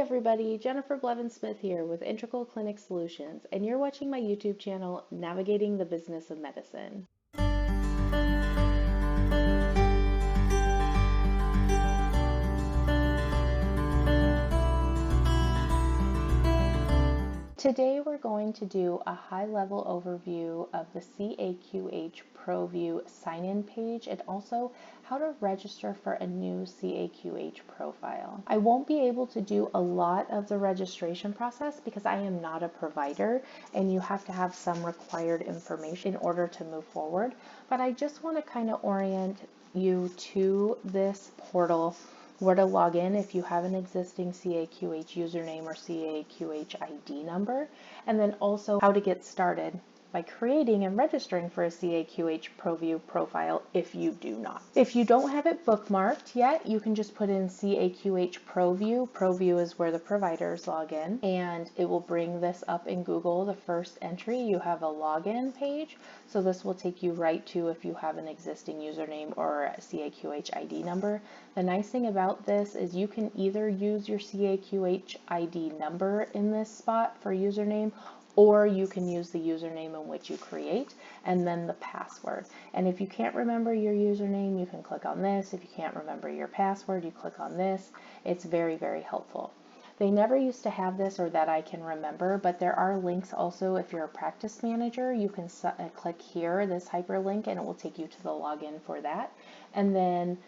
everybody, Jennifer Blevin-Smith here with Integral Clinic Solutions, and you're watching my YouTube channel, Navigating the Business of Medicine. Today we're going to do a high-level overview of the CAQH ProView sign-in page and also how to register for a new CAQH profile. I won't be able to do a lot of the registration process because I am not a provider and you have to have some required information in order to move forward, but I just want to kind of orient you to this portal, where to log in if you have an existing CAQH username or CAQH ID number, and then also how to get started by creating and registering for a CAQH ProView profile if you do not. If you don't have it bookmarked yet, you can just put in CAQH ProView. ProView is where the providers log in, and it will bring this up in Google. The first entry, you have a login page, so this will take you right to if you have an existing username or a CAQH ID number. The nice thing about this is you can either use your CAQH ID number in this spot for username, or you can use the username in which you create and then the password. And if you can't remember your username, you can click on this. If you can't remember your password, you click on this. It's very, very helpful. They never used to have this, or that I can remember, but there are links also. If you're a practice manager, you can click here, this hyperlink, and it will take you to the login for that. And then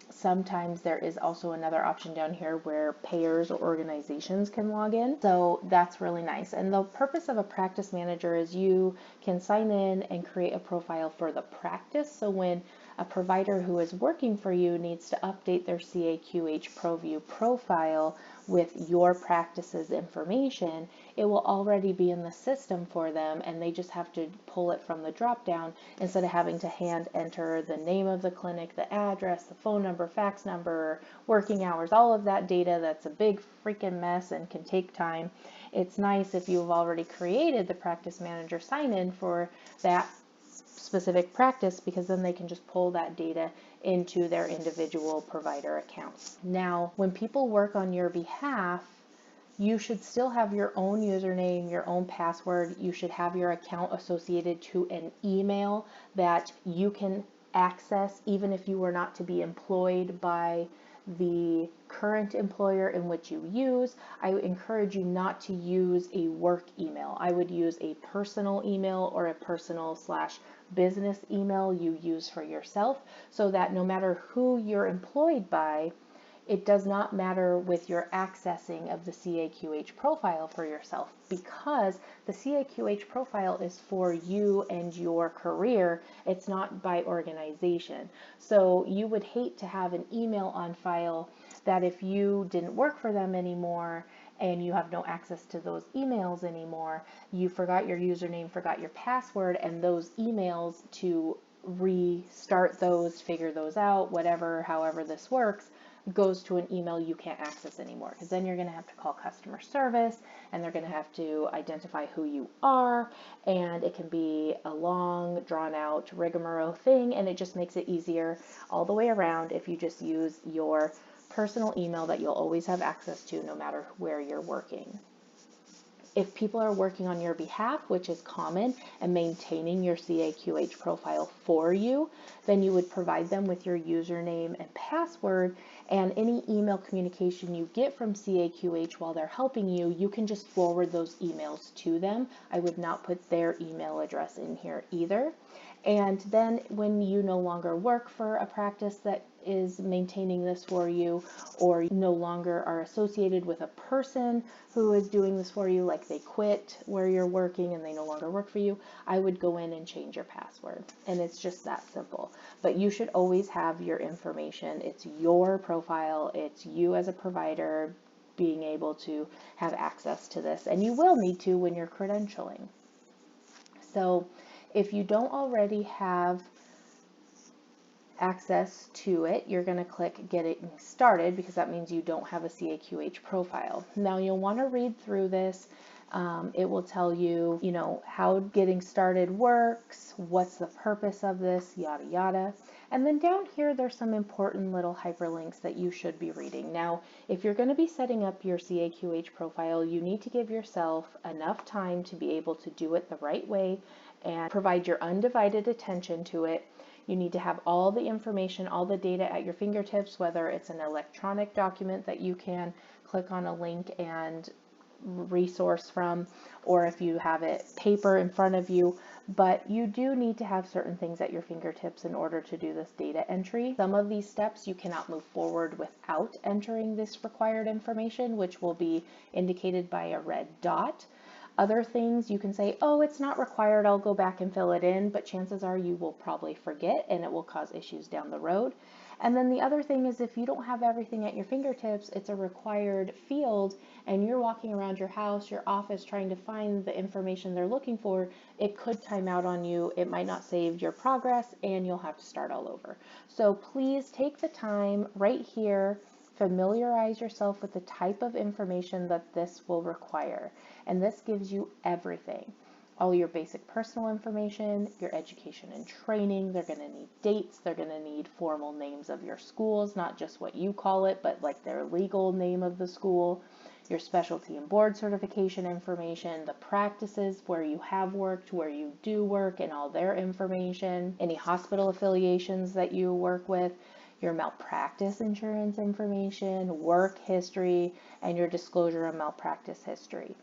sometimes there is also another option down here where payers or organizations can log in. So that's really nice. And the purpose of a practice manager is you can sign in and create a profile for the practice. So when a provider who is working for you needs to update their CAQH ProView profile with your practice's information, it will already be in the system for them, and they just have to pull it from the drop down instead of having to hand enter the name of the clinic, the address, the phone number, fax number, working hours, all of that data. That's a big freaking mess and can take time. It's nice if you've already created the practice manager sign in for that specific practice, because then they can just pull that data into their individual provider accounts. Now, when people work on your behalf, you should still have your own username, your own password. You should have your account associated to an email that you can access even if you were not to be employed by the current employer in which you use. I would encourage you not to use a work email. I would use a personal email or a personal/business email you use for yourself, so that no matter who you're employed by, it does not matter with your accessing of the CAQH profile for yourself, because the CAQH profile is for you and your career. It's not by organization. So you would hate to have an email on file that if you didn't work for them anymore and you have no access to those emails anymore, you forgot your username, forgot your password, and those emails, to restart those, figure those out, whatever, however this works, goes to an email you can't access anymore, because then you're going to have to call customer service and they're going to have to identify who you are, and it can be a long drawn out rigmarole thing, and it just makes it easier all the way around if you just use your personal email that you'll always have access to no matter where you're working. If people are working on your behalf, which is common, and maintaining your CAQH profile for you, then you would provide them with your username and password, and any email communication you get from CAQH while they're helping you, you can just forward those emails to them. I would not put their email address in here either. And then when you no longer work for a practice that is maintaining this for you, or no longer are associated with a person who is doing this for you, like they quit where you're working and they no longer work for you, I would go in and change your password. And it's just that simple. But you should always have your information. It's your profile. It's you as a provider being able to have access to this. And you will need to when you're credentialing. So if you don't already have access to it, you're going to click Getting Started because that means you don't have a CAQH profile. Now you'll want to read through this. It will tell you, how getting started works, what's the purpose of this, yada yada. And then down here, there's some important little hyperlinks that you should be reading. Now, if you're going to be setting up your CAQH profile, you need to give yourself enough time to be able to do it the right way and provide your undivided attention to it. You need to have all the information, all the data at your fingertips, whether it's an electronic document that you can click on a link and resource from, or if you have it paper in front of you, but you do need to have certain things at your fingertips in order to do this data entry. Some of these steps you cannot move forward without entering this required information, which will be indicated by a red dot. Other things you can say, oh, it's not required, I'll go back and fill it in, but chances are you will probably forget and it will cause issues down the road. And then the other thing is if you don't have everything at your fingertips, it's a required field and you're walking around your house, your office trying to find the information they're looking for, it could time out on you. It might not save your progress and you'll have to start all over. So please take the time right here, familiarize yourself with the type of information that this will require. And this gives you everything. All your basic personal information, your education and training. They're going to need dates. They're going to need formal names of your schools, not just what you call it, but like their legal name of the school, your specialty and board certification information, the practices where you have worked, where you do work, and all their information, any hospital affiliations that you work with, your malpractice insurance information, work history, and your disclosure of malpractice history.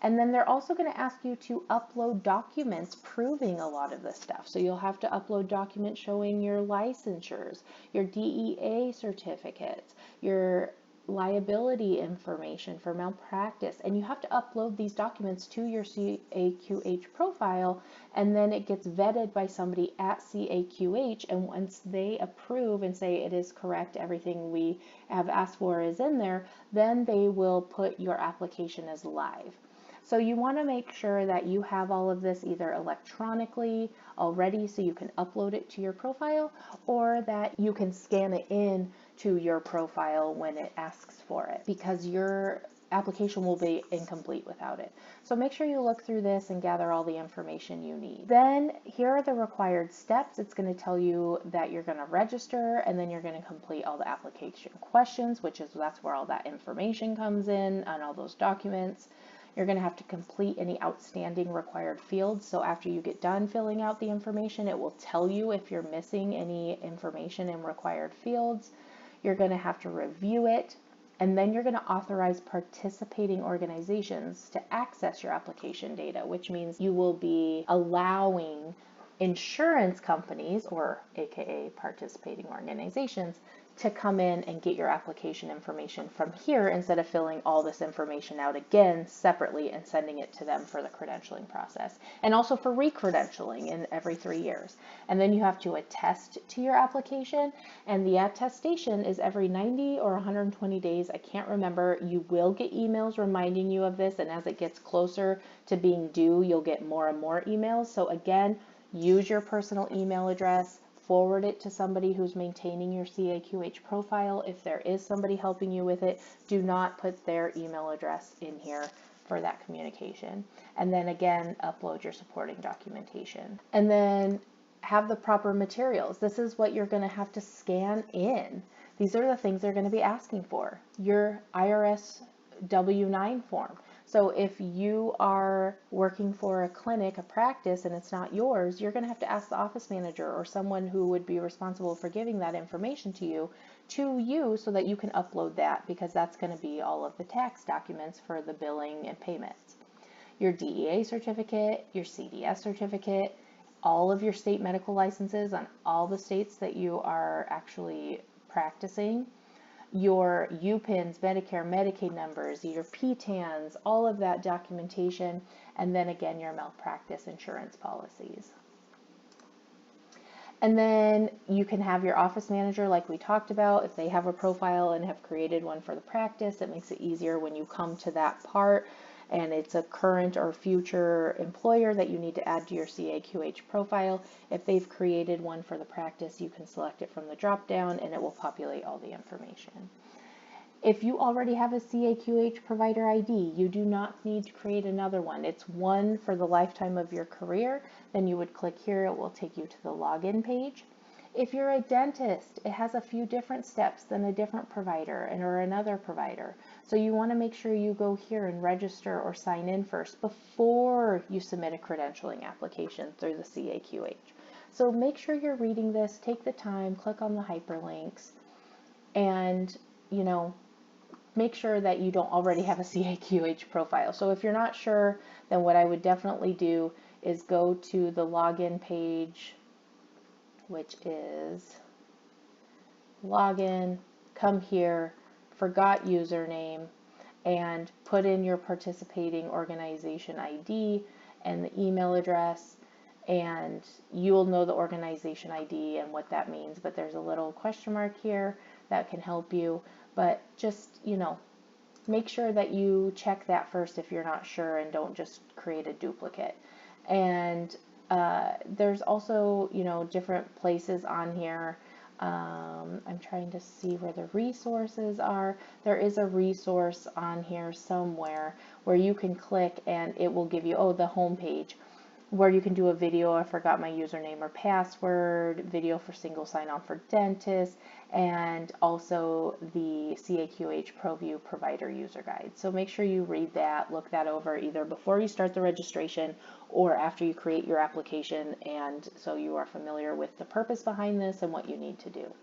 And then they're also going to ask you to upload documents proving a lot of this stuff. So you'll have to upload documents showing your licensures, your DEA certificates, your liability information for malpractice, and you have to upload these documents to your CAQH profile, and then it gets vetted by somebody at CAQH, and once they approve and say it is correct, everything we have asked for is in there, then they will put your application as live. So you want to make sure that you have all of this either electronically already so you can upload it to your profile, or that you can scan it in to your profile when it asks for it, because your application will be incomplete without it. So make sure you look through this and gather all the information you need. Then here are the required steps. It's going to tell you that you're going to register, and then you're going to complete all the application questions, that's where all that information comes in and all those documents. You're going to have to complete any outstanding required fields. So after you get done filling out the information, it will tell you if you're missing any information in required fields. You're going to have to review it, and then you're going to authorize participating organizations to access your application data, which means you will be allowing insurance companies, or AKA participating organizations, to come in and get your application information from here instead of filling all this information out again separately and sending it to them for the credentialing process, and also for re-credentialing in every 3 years. And then you have to attest to your application, and the attestation is every 90 or 120 days. I can't remember. You will get emails reminding you of this, and as it gets closer to being due, you'll get more and more emails. So again, use your personal email address, forward it to somebody who's maintaining your CAQH profile. If there is somebody helping you with it, do not put their email address in here for that communication. And then again, upload your supporting documentation. And then have the proper materials. This is what you're going to have to scan in. These are the things they're going to be asking for. Your IRS W-9 form. So if you are working for a clinic, a practice, and it's not yours, you're going to have to ask the office manager or someone who would be responsible for giving that information to you so that you can upload that, because that's going to be all of the tax documents for the billing and payments. Your DEA certificate, your CDS certificate, all of your state medical licenses on all the states that you are actually practicing, your UPINs, Medicare, Medicaid numbers, your PTANs, all of that documentation, and then again, your malpractice insurance policies. And then you can have your office manager, like we talked about, if they have a profile and have created one for the practice, it makes it easier when you come to that part. and it's a current or future employer that you need to add to your CAQH profile. If they've created one for the practice, you can select it from the drop down and it will populate all the information. If you already have a CAQH provider ID, you do not need to create another one. It's one for the lifetime of your career. Then you would click here, it will take you to the login page. If you're a dentist, it has a few different steps than a different provider or another provider. So you want to make sure you go here and register or sign in first before you submit a credentialing application through the CAQH. So make sure you're reading this, take the time, click on the hyperlinks, and make sure that you don't already have a CAQH profile. So if you're not sure, then what I would definitely do is go to the login page, which is login, come here, forgot username, and put in your participating organization ID and the email address, and you'll know the organization ID and what that means, but there's a little question mark here that can help you. But just, make sure that you check that first if you're not sure, and don't just create a duplicate. And there's also, different places on here. I'm trying to see where the resources are. There is a resource on here somewhere where you can click and it will give you, the home page, where you can do a video, I forgot my username or password, video for single sign-on for dentists, and also the CAQH ProView provider user guide. So make sure you read that, look that over either before you start the registration or after you create your application, and so you are familiar with the purpose behind this and what you need to do.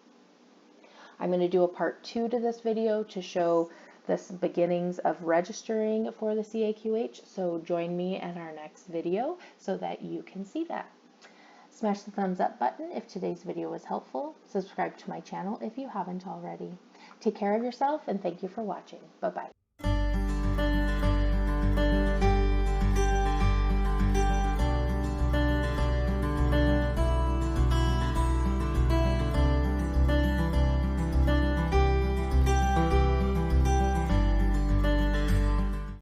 I'm going to do a part 2 to this video to show the beginnings of registering for the CAQH, so join me at our next video so that you can see that. Smash the thumbs up button if today's video was helpful. Subscribe to my channel if you haven't already. Take care of yourself, and thank you for watching. Bye-bye.